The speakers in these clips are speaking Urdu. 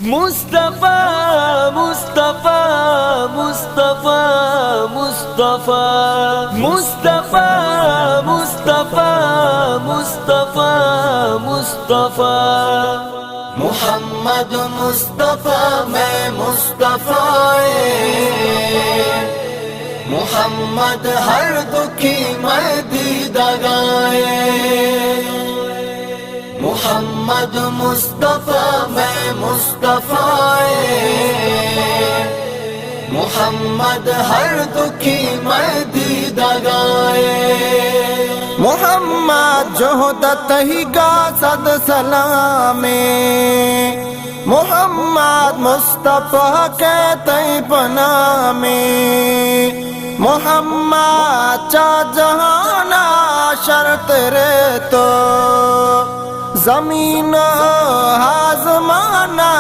مصطفیٰ مصطفیٰ مصطفیٰ مصطفیٰ مصطفیٰ مصطفیٰ مصطفیٰ مصطفیٰ محمد مصطفیٰ میں مصطفیٰ محمد ہر دکھی میں دیدہ گائے محمد مصطفیٰ میں مصطفیٰ محمد ہر دکھی میں دیدہ گائے محمد جہدت ہی کا صد سلام محمد مصطفیٰ کہتے پناہ میں محمد چا جہانا شرط رے تو زمین آزمانا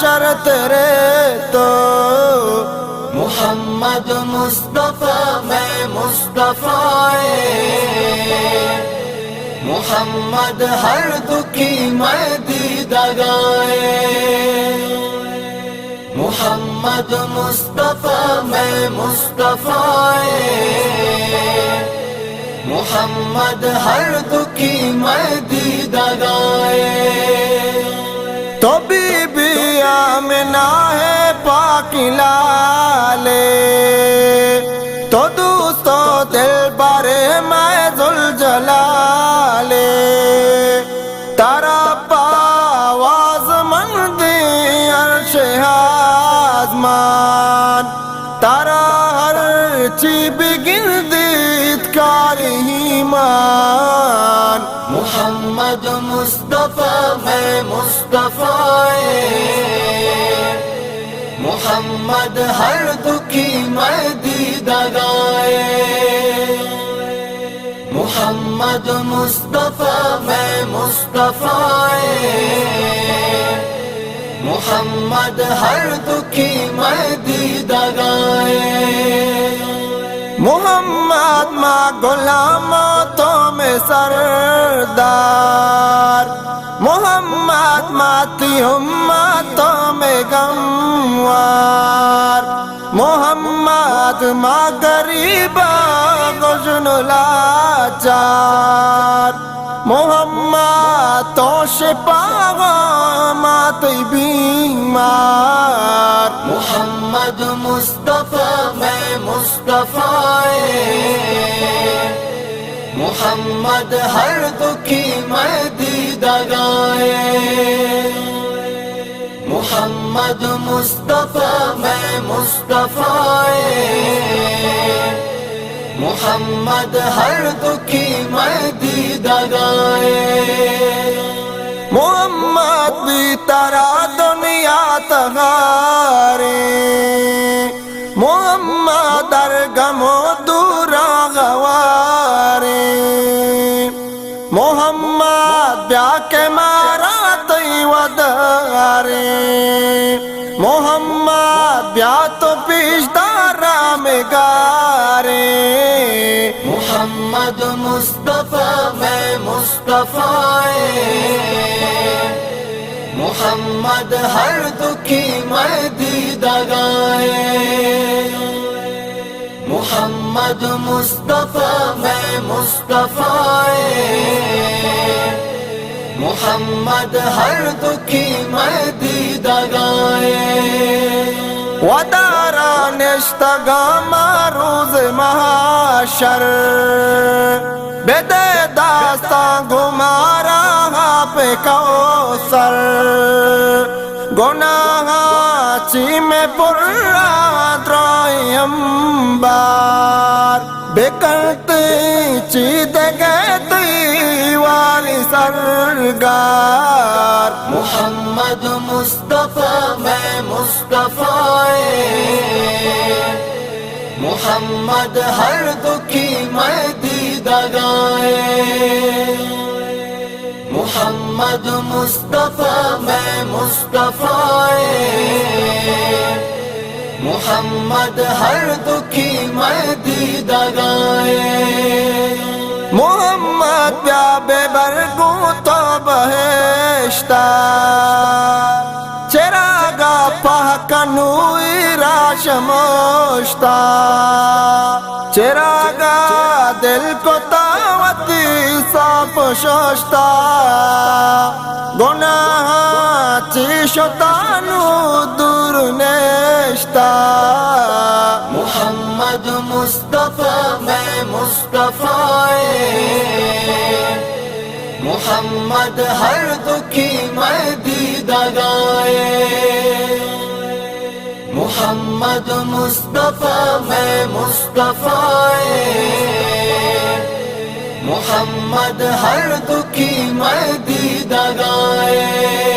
شرط رے تو محمد مصطفیٰ میں مصطفیٰ محمد ہر دکھی میں دیدہ گائے محمد مصطفیٰ میں مصطفیٰ محمد ہر دکھی میں دیدہ گائے تو بی بی آمنہ ہے پاک لالے تو دوست و دل بارے میں ذوالجلالے تارا پاواز مندی عرش آزمان تارا ہر چی بگن دیت کار ایمان محمد مصطفیٰ میں مصطفیٰ محمد ہر دکھی میں دیدہ گائے محمد مصطفیٰ میں مصطفیٰ محمد ہر دکھی میں دیدہ گائے محمد ماں غلاموں میں سردار محمد ماتی امتوں میں غموار محمد ماں غریبا گشن لاچار محمد تو شفا ماتی بیمار محمد مصطفیٰ میں مصطفیٰ محمد ہر دکھی میں دیدہ گائے محمد مصطفیٰ میں مصطفیٰ محمد ہر دکھی میں دیدہ گائے محمد بھی ترا دنیا تغارے محمد در غم و دورا غوارے محمد بیا کے مارا تی ودارے محمد بیا تو پیش دارا میں گارے محمد مصطفیٰ میں مصطفیٰ محمد ہر دکھی میں دیدہ گائے محمد مصطفیٰ میں مصطفیٰ محمد ہر دکھی میں دیدہ گائے ودارا نشتگام روز محشر بدے داستان گمارا پہ کوثر گناہ چی میں پرا درائی امبار بکرتی چی دگیتی واری سرگار محمد مصطفیٰ میں مصطفیٰ محمد ہر دکھی میں دیدہ گائے محمد مصطفیٰ میں مصطفیٰ محمد ہر دکھی میں دیدہ گائے محمد بیا بے برگو تو بہشتا چراغ پہکنویرا شموشتا چراغا دل کو تاوتی صاف شوشتا گناہ چیشتانو دور نیشتا محمد مصطفیٰ میں مصطفیٰ محمد ہر دکھی میں دیدہ گائے محمد مصطفیٰ میں مصطفیٰ محمد ہر دکھی میں دیدہ گائے